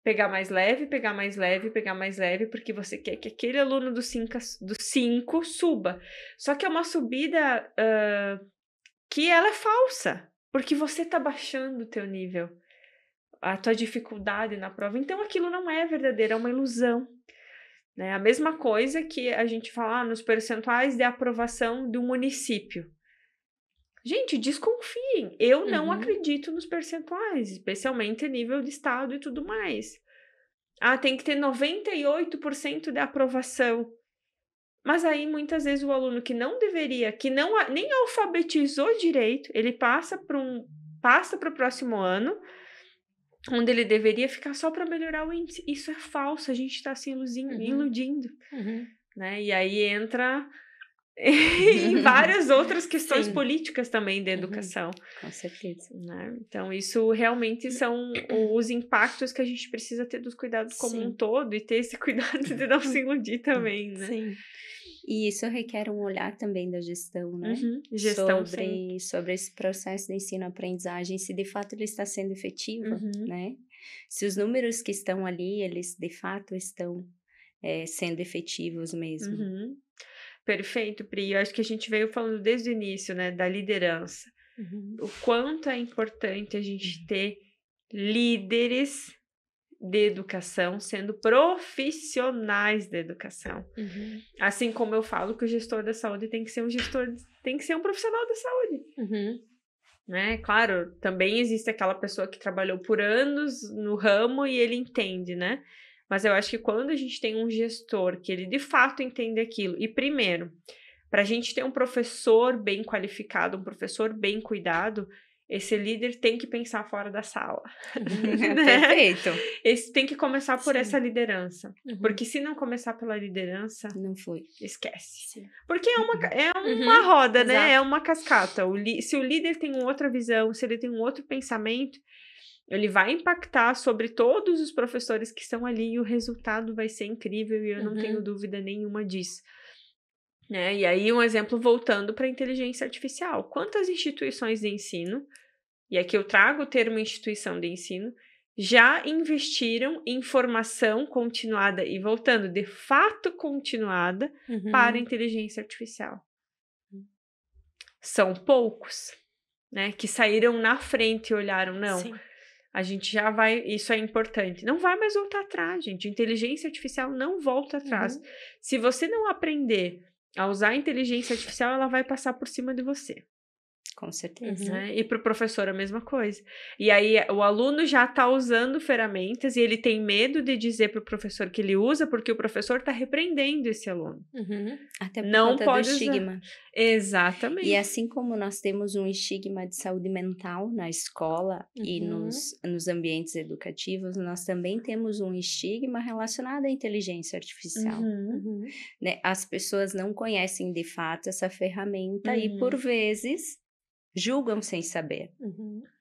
Pegar mais leve, pegar mais leve, pegar mais leve, porque você quer que aquele aluno do 5 suba. Só que é uma subida que ela é falsa, porque você está baixando o teu nível, a tua dificuldade na prova. Então, aquilo não é verdadeiro, é uma ilusão. Né? A mesma coisa que a gente fala nos percentuais de aprovação do município. Gente, desconfiem. Eu não acredito nos percentuais, especialmente a nível de estado e tudo mais. Tem que ter 98% de aprovação. Mas aí, muitas vezes, o aluno que não deveria, que nem alfabetizou direito, ele passa para o próximo ano, onde ele deveria ficar só para melhorar o índice. Isso é falso, a gente está se iludindo. Né? E aí entra... em várias outras questões políticas também da educação. Com certeza. Né? Então, isso realmente são os impactos que a gente precisa ter dos cuidados como um todo e ter esse cuidado de não se iludir também, né? Sim. E isso requer um olhar também da gestão, né? Gestão, sobre esse processo de ensino-aprendizagem, se de fato ele está sendo efetivo, né? Se os números que estão ali, eles de fato estão sendo efetivos mesmo. Perfeito, Pri. Eu acho que a gente veio falando desde o início, né, da liderança. O quanto é importante a gente ter líderes de educação sendo profissionais da educação. Assim como eu falo que o gestor da saúde tem que ser um profissional da saúde. Né? Claro, também existe aquela pessoa que trabalhou por anos no ramo e ele entende, né? Mas eu acho que quando a gente tem um gestor que ele de fato entende aquilo, e primeiro, para a gente ter um professor bem qualificado, um professor bem cuidado, esse líder tem que pensar fora da sala. Né? Perfeito. Esse tem que começar por essa liderança. Porque se não começar pela liderança, não foi. Esquece. Porque é uma roda, né? Exato. É uma cascata. Se o líder tem uma outra visão, se ele tem um outro pensamento, ele vai impactar sobre todos os professores que estão ali e o resultado vai ser incrível e eu não tenho dúvida nenhuma disso. Né? E aí, um exemplo voltando para a inteligência artificial. Quantas instituições de ensino, e aqui eu trago o termo instituição de ensino, já investiram em formação continuada e voltando, de fato continuada, para a inteligência artificial? São poucos, né? Que saíram na frente e olharam, não... Sim. A gente já vai... Isso é importante. Não vai mais voltar atrás, gente. Inteligência artificial não volta atrás. Se você não aprender a usar a inteligência artificial, ela vai passar por cima de você. Com certeza. Né? E para o professor a mesma coisa. E aí o aluno já está usando ferramentas e ele tem medo de dizer para o professor que ele usa porque o professor está repreendendo esse aluno. Até por não conta pode do usar. estigma. Exatamente. E assim como nós temos um estigma de saúde mental na escola e nos ambientes educativos, nós também temos um estigma relacionado à inteligência artificial. Né? As pessoas não conhecem de fato essa ferramenta e por vezes julgam sem saber.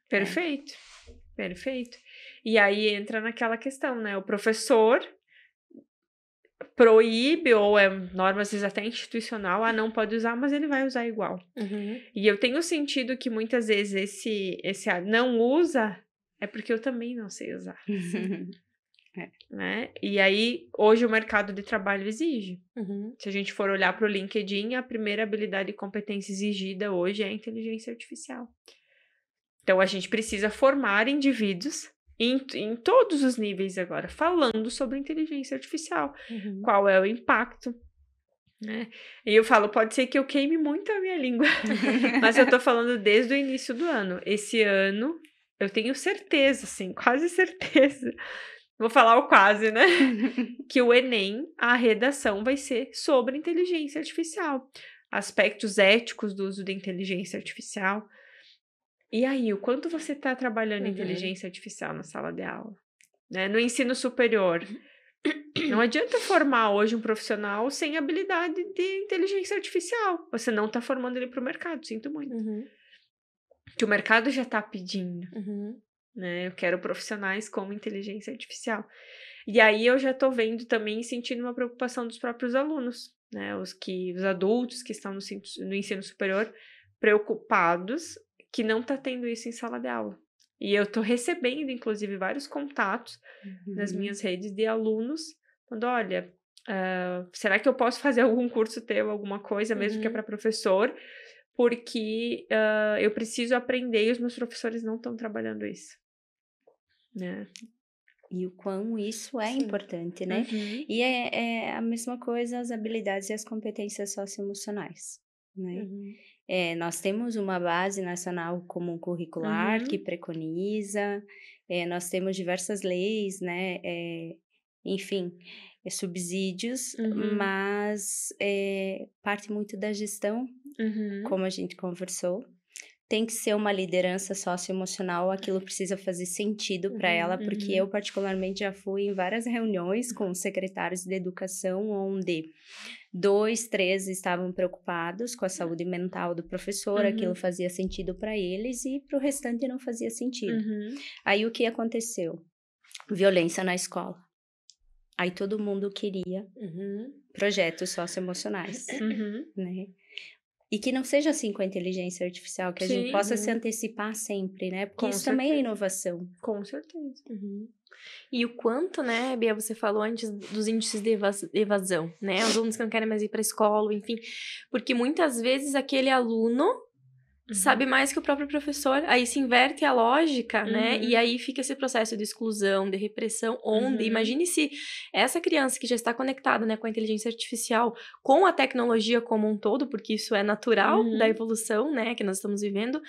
Perfeito, perfeito. E aí entra naquela questão, né? O professor proíbe, ou é norma às vezes até institucional, não pode usar, mas ele vai usar igual. E eu tenho sentido que muitas vezes esse não usa é porque eu também não sei usar. né? E aí, hoje o mercado de trabalho exige. Uhum. Se a gente for olhar para o LinkedIn, a primeira habilidade e competência exigida hoje é a inteligência artificial. Então, a gente precisa formar indivíduos em todos os níveis agora, falando sobre inteligência artificial. Uhum. Qual é o impacto, né? E eu falo, pode ser que eu queime muito a minha língua, mas eu tô falando desde o início do ano. Esse ano, eu tenho certeza, assim, quase certeza, vou falar o quase, né? Que o Enem, a redação vai ser sobre inteligência artificial. Aspectos éticos do uso da inteligência artificial. E aí, o quanto você está trabalhando inteligência artificial na sala de aula? Né? No ensino superior. Não adianta formar hoje um profissional sem habilidade de inteligência artificial. Você não está formando ele para o mercado, sinto muito. Uhum. Que o mercado já está pedindo. Uhum. Né? Eu quero profissionais com inteligência artificial. E aí eu já estou vendo também, sentindo uma preocupação dos próprios alunos, né? Os adultos que estão no ensino superior preocupados que não está tendo isso em sala de aula. E eu estou recebendo, inclusive, vários contatos nas minhas redes de alunos, falando, olha, será que eu posso fazer algum curso teu, alguma coisa, mesmo que é para professor, porque eu preciso aprender e os meus professores não estão trabalhando isso. Né? E o quão isso é importante, né? Uhum. E é a mesma coisa as habilidades e as competências socioemocionais, né? Uhum. Nós temos uma base nacional comum curricular que preconiza, nós temos diversas leis, né? Enfim, subsídios, mas parte muito da gestão, como a gente conversou. Tem que ser uma liderança socioemocional, aquilo precisa fazer sentido para ela, porque eu particularmente já fui em várias reuniões com secretários de educação, onde 2, 3 estavam preocupados com a saúde mental do professor, aquilo fazia sentido para eles e para o restante não fazia sentido. Aí o que aconteceu? Violência na escola. Aí todo mundo queria projetos socioemocionais, né? E que não seja assim com a inteligência artificial, que a gente possa se antecipar sempre, né? Porque isso também é inovação. Com certeza. E o quanto, né, Bia, você falou antes dos índices de evasão, né? Os alunos que não querem mais ir para a escola, enfim. Porque muitas vezes aquele aluno sabe mais que o próprio professor, aí se inverte a lógica, né? E aí fica esse processo de exclusão, de repressão, onde, imagine se essa criança que já está conectada, né, com a inteligência artificial, com a tecnologia como um todo, porque isso é natural da evolução, né, que nós estamos vivendo,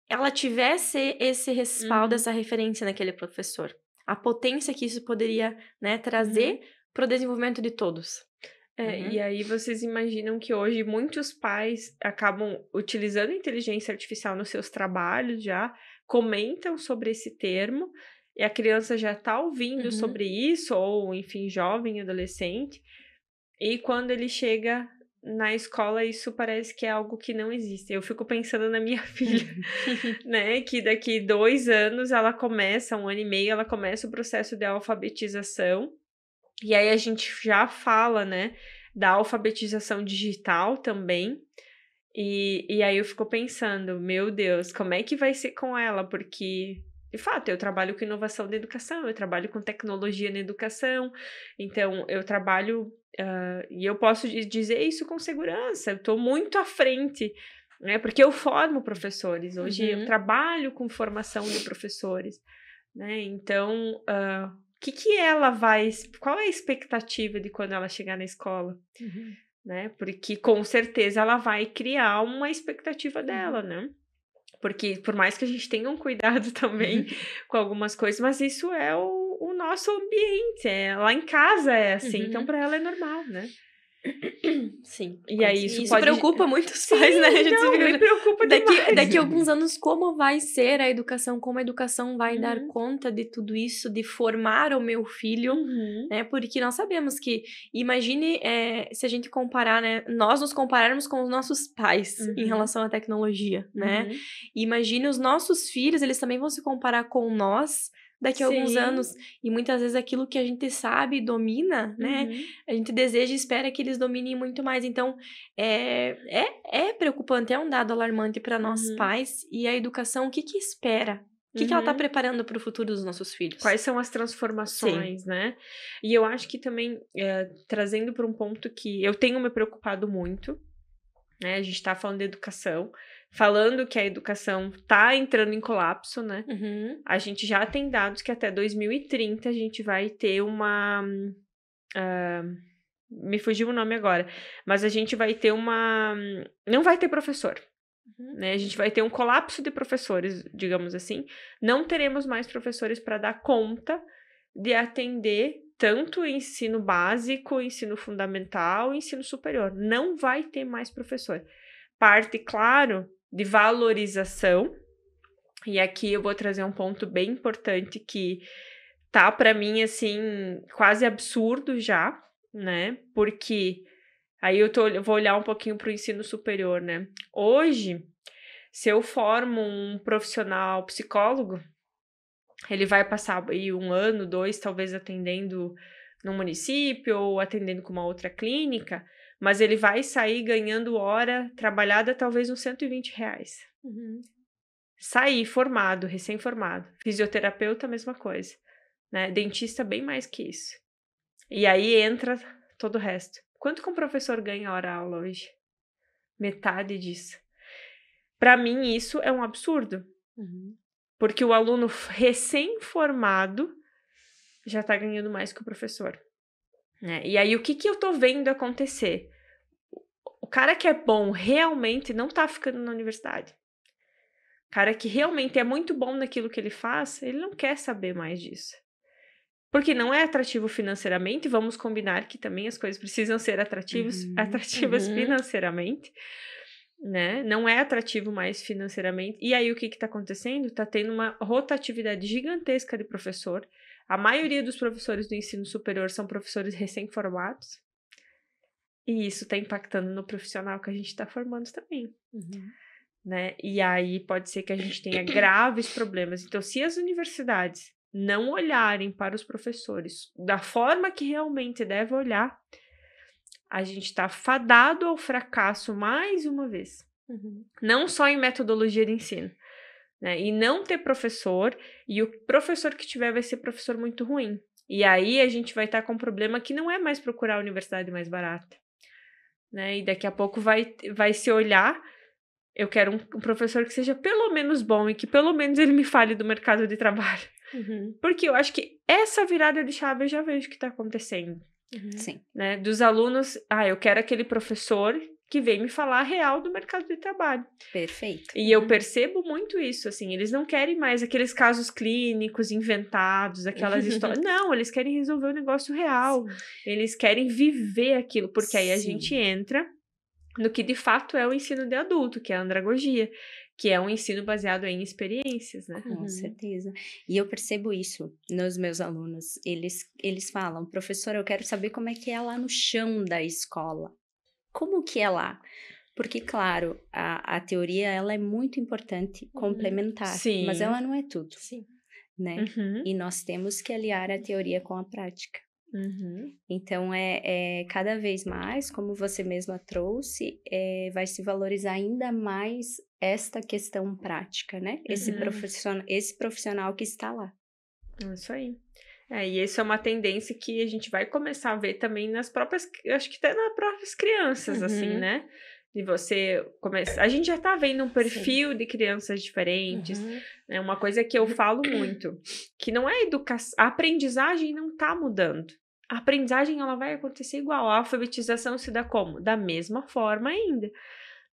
ela tivesse esse respaldo, essa referência naquele professor. A potência que isso poderia, né, trazer para o desenvolvimento de todos. E aí vocês imaginam que hoje muitos pais acabam utilizando a inteligência artificial nos seus trabalhos já, comentam sobre esse termo, e a criança já está ouvindo sobre isso, ou enfim, jovem, adolescente, e quando ele chega na escola, isso parece que é algo que não existe. Eu fico pensando na minha filha, né, que daqui 2 anos ela começa, 1 ano e meio, ela começa o processo de alfabetização. E aí a gente já fala, né, da alfabetização digital também. E aí eu fico pensando, meu Deus, como é que vai ser com ela? Porque, de fato, eu trabalho com inovação da educação, eu trabalho com tecnologia na educação, então eu trabalho, e eu posso dizer isso com segurança, eu estou muito à frente, né, porque eu formo professores, hoje eu trabalho com formação de professores, né, então... qual é a expectativa de quando ela chegar na escola, né? Porque com certeza ela vai criar uma expectativa dela, né? Porque por mais que a gente tenha um cuidado também com algumas coisas, mas isso é o nosso ambiente, lá em casa é assim, então para ela é normal, né? Sim. E aí isso preocupa muito os pais, né? A gente me preocupa demais. Daqui a alguns anos, como vai ser a educação, como a educação vai dar conta de tudo isso, de formar o meu filho, né? Porque nós sabemos que, imagine se a gente comparar, né? Nós nos compararmos com os nossos pais em relação à tecnologia, né? E imagine os nossos filhos, eles também vão se comparar com nós daqui a alguns anos, e muitas vezes aquilo que a gente sabe e domina, né, a gente deseja e espera que eles dominem muito mais, então é preocupante, é um dado alarmante para nós pais, e a educação, o que espera, O que ela está preparando para o futuro dos nossos filhos? Quais são as transformações, né? E eu acho que também, trazendo para um ponto que eu tenho me preocupado muito, né? A gente está falando de educação, falando que a educação está entrando em colapso, né? A gente já tem dados que até 2030 a gente vai ter uma... me fugiu o nome agora, mas a gente vai ter não vai ter professor, né? A gente vai ter um colapso de professores, digamos assim. Não teremos mais professores para dar conta de atender tanto o ensino básico, o ensino fundamental, o ensino superior. Não vai ter mais professor. Parte, claro, de valorização, e aqui eu vou trazer um ponto bem importante que tá para mim, assim, quase absurdo já, né? Porque aí eu vou olhar um pouquinho para o ensino superior, né? Hoje, se eu formo um profissional psicólogo, ele vai passar aí 1 ano, 2, talvez atendendo no município ou atendendo com uma outra clínica, mas ele vai sair ganhando hora trabalhada talvez uns R$120. Sair formado, recém-formado. Fisioterapeuta, mesma coisa, né? Dentista, bem mais que isso. E aí entra todo o resto. Quanto que um professor ganha hora-aula hoje? Metade disso. Para mim, isso é um absurdo. Porque o aluno recém-formado já está ganhando mais que o professor. Né? E aí, o que eu tô vendo acontecer? O cara que é bom realmente não tá ficando na universidade. O cara que realmente é muito bom naquilo que ele faz, ele não quer saber mais disso. Porque não é atrativo financeiramente, vamos combinar que também as coisas precisam ser atrativas financeiramente, né? Não é atrativo mais financeiramente. E aí, o que está acontecendo? Está tendo uma rotatividade gigantesca de professor. A maioria dos professores do ensino superior são professores recém-formados. E isso está impactando no profissional que a gente está formando também. Né? E aí pode ser que a gente tenha graves problemas. Então, se as universidades não olharem para os professores da forma que realmente deve olhar, a gente está fadado ao fracasso mais uma vez. Não só em metodologia de ensino, né? E não ter professor, e o professor que tiver vai ser professor muito ruim. E aí a gente vai estar com um problema que não é mais procurar a universidade mais barata, né? E daqui a pouco vai se olhar, eu quero um professor que seja pelo menos bom e que pelo menos ele me fale do mercado de trabalho. Porque eu acho que essa virada de chave eu já vejo que está acontecendo. Sim. Né? Dos alunos, eu quero aquele professor que vem me falar a real do mercado de trabalho. Perfeito. E eu percebo muito isso, assim, eles não querem mais aqueles casos clínicos inventados, aquelas histórias. Não, eles querem resolver o negócio real. Sim. Eles querem viver aquilo, porque aí a gente entra no que de fato é o ensino de adulto, que é a andragogia, que é um ensino baseado em experiências, né? Com certeza. E eu percebo isso nos meus alunos. Eles falam, professor, eu quero saber como é que é lá no chão da escola. Como que é lá? Porque, claro, a teoria ela é muito importante, complementar, mas ela não é tudo, né? E nós temos que aliar a teoria com a prática. Então, cada vez mais, como você mesma trouxe, vai se valorizar ainda mais esta questão prática, né? Esse profissional que está lá. Isso aí. E isso é uma tendência que a gente vai começar a ver também nas próprias, acho que até nas próprias crianças, assim, né? De você começar. A gente já tá vendo um perfil de crianças diferentes, né? Uma coisa que eu falo muito, que não é educação, a aprendizagem não tá mudando. A aprendizagem, ela vai acontecer igual. A alfabetização se dá como? Da mesma forma ainda.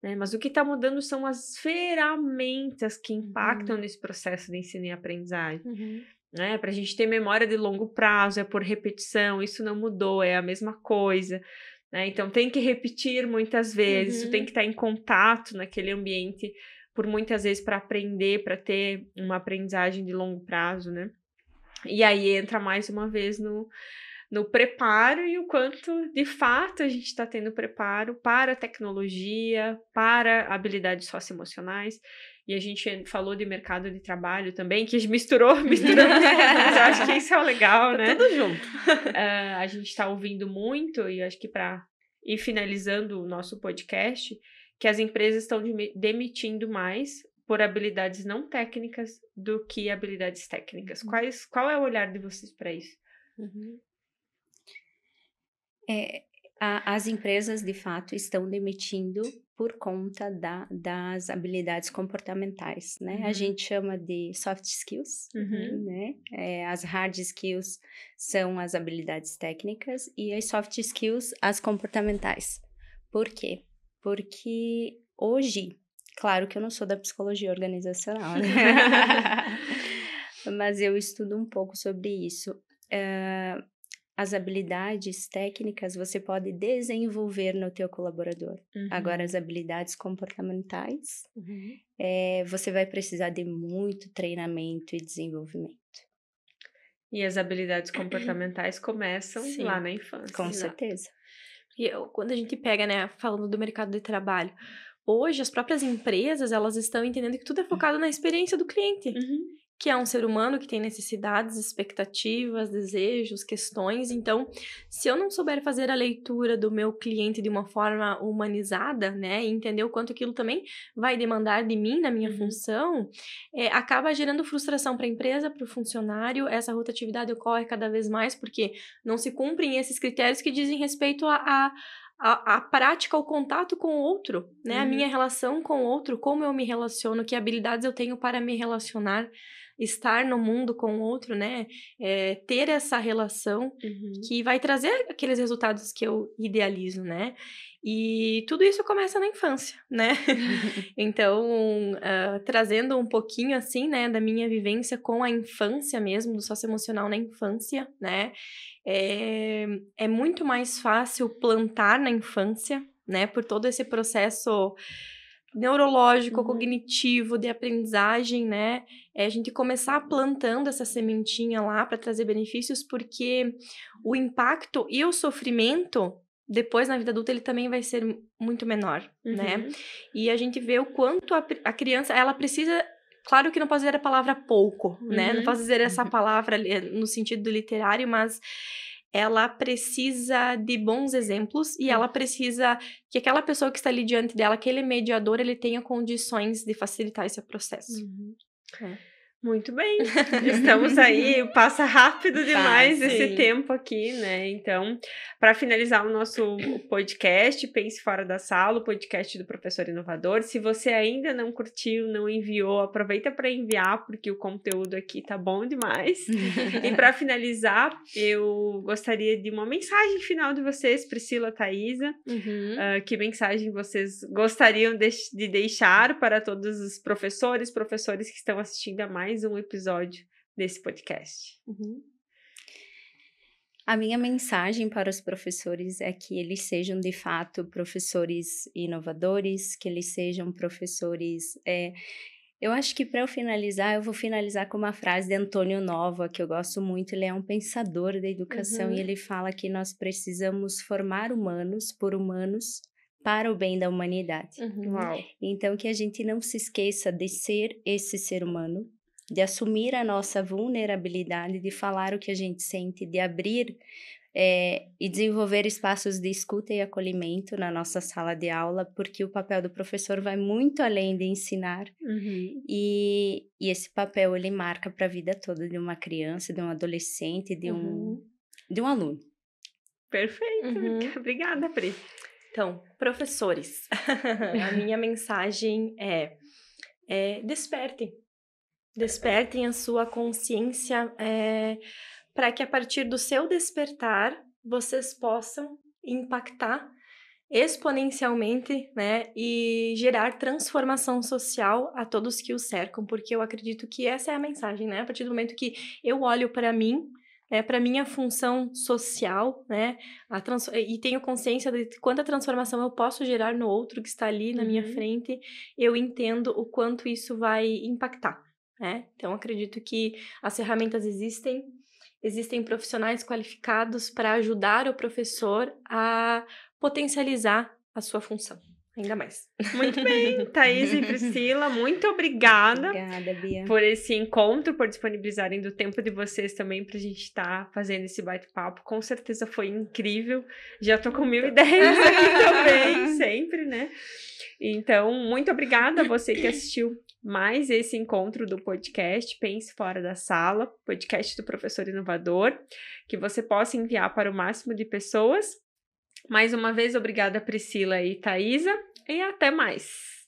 Né? Mas o que tá mudando são as ferramentas que impactam nesse processo de ensino e aprendizagem. Né? Para a gente ter memória de longo prazo, é por repetição, isso não mudou, é a mesma coisa. Né? Então, tem que repetir muitas vezes, isso tem que estar em contato naquele ambiente por muitas vezes para aprender, para ter uma aprendizagem de longo prazo, né? E aí entra mais uma vez no preparo e o quanto, de fato, a gente está tendo preparo para a tecnologia, para habilidades socioemocionais. E a gente falou de mercado de trabalho também, que misturou mas eu acho que isso é o legal, né? Tudo junto. A gente está ouvindo muito, e acho que para ir finalizando o nosso podcast, que as empresas estão demitindo mais por habilidades não técnicas do que habilidades técnicas. Qual é o olhar de vocês para isso? As empresas, de fato, estão demitindo por conta das habilidades comportamentais, né? A gente chama de soft skills, né? As hard skills são as habilidades técnicas e as soft skills as comportamentais. Por quê? Porque hoje, claro que eu não sou da psicologia organizacional, né? Mas eu estudo um pouco sobre isso. As habilidades técnicas você pode desenvolver no teu colaborador. Agora, as habilidades comportamentais, você vai precisar de muito treinamento e desenvolvimento. E as habilidades comportamentais começam lá na infância. Com certeza. E quando a gente pega, né, falando do mercado de trabalho, hoje as próprias empresas, elas estão entendendo que tudo é focado na experiência do cliente. Que é um ser humano que tem necessidades, expectativas, desejos, questões. Então, se eu não souber fazer a leitura do meu cliente de uma forma humanizada, né, e entender o quanto aquilo também vai demandar de mim na minha função, acaba gerando frustração para a empresa, para o funcionário. Essa rotatividade ocorre cada vez mais porque não se cumprem esses critérios que dizem respeito a prática, o contato com o outro, né? A minha relação com o outro, como eu me relaciono, que habilidades eu tenho para me relacionar, estar no mundo com o outro, né? Ter essa relação que vai trazer aqueles resultados que eu idealizo, né? E tudo isso começa na infância, né? Então, trazendo um pouquinho, assim, né, da minha vivência com a infância mesmo, do socioemocional na infância, né? É muito mais fácil plantar na infância, né? Por todo esse processo neurológico, cognitivo, de aprendizagem, né? A gente começar plantando essa sementinha lá para trazer benefícios, porque o impacto e o sofrimento depois na vida adulta ele também vai ser muito menor, né? E a gente vê o quanto a criança, ela precisa... Claro que não posso dizer a palavra pouco, né? Não posso dizer essa palavra no sentido literário, mas ela precisa de bons exemplos e ela precisa que aquela pessoa que está ali diante dela, aquele mediador, ele tenha condições de facilitar esse processo. Muito bem, estamos aí, passa rápido demais esse tempo aqui, né? Então, para finalizar o nosso podcast, Pense Fora da Sala, o podcast do Professor Inovador. Se você ainda não curtiu, não enviou, aproveita para enviar, porque o conteúdo aqui tá bom demais. E para finalizar, eu gostaria de uma mensagem final de vocês, Priscila, Thaisa. Que mensagem vocês gostariam de deixar para todos os professores que estão assistindo a mais um episódio desse podcast? A minha mensagem para os professores é que eles sejam, de fato, professores inovadores, que eles sejam professores... Eu acho que para eu finalizar, eu vou finalizar com uma frase de Antônio Nova, que eu gosto muito. Ele é um pensador da educação e ele fala que nós precisamos formar humanos por humanos para o bem da humanidade. Então, que a gente não se esqueça de ser esse ser humano, de assumir a nossa vulnerabilidade, de falar o que a gente sente, de abrir e desenvolver espaços de escuta e acolhimento na nossa sala de aula, porque o papel do professor vai muito além de ensinar, e esse papel ele marca para a vida toda de uma criança, de um adolescente, de um aluno. Perfeito, obrigada, Pri. Então, professores, a minha mensagem é despertem a sua consciência para que a partir do seu despertar, vocês possam impactar exponencialmente, né, e gerar transformação social a todos que o cercam, porque eu acredito que essa é a mensagem, né, a partir do momento que eu olho para mim, para minha função social, né, e tenho consciência de quanta transformação eu posso gerar no outro que está ali na minha frente, eu entendo o quanto isso vai impactar, né? Então, acredito que as ferramentas existem profissionais qualificados para ajudar o professor a potencializar a sua função. Ainda mais. Muito bem, Thaís e Priscila, muito obrigada. Obrigada, Bia. Por esse encontro, por disponibilizarem do tempo de vocês também pra gente estar fazendo esse bate-papo. Com certeza foi incrível. Já tô com 1000 ideias aqui também, sempre, né? Então, muito obrigada a você que assistiu mais esse encontro do podcast Pense Fora da Sala, podcast do Professor Inovador, que você possa enviar para o máximo de pessoas. Mais uma vez, obrigada Priscila e Thaisa, e até mais!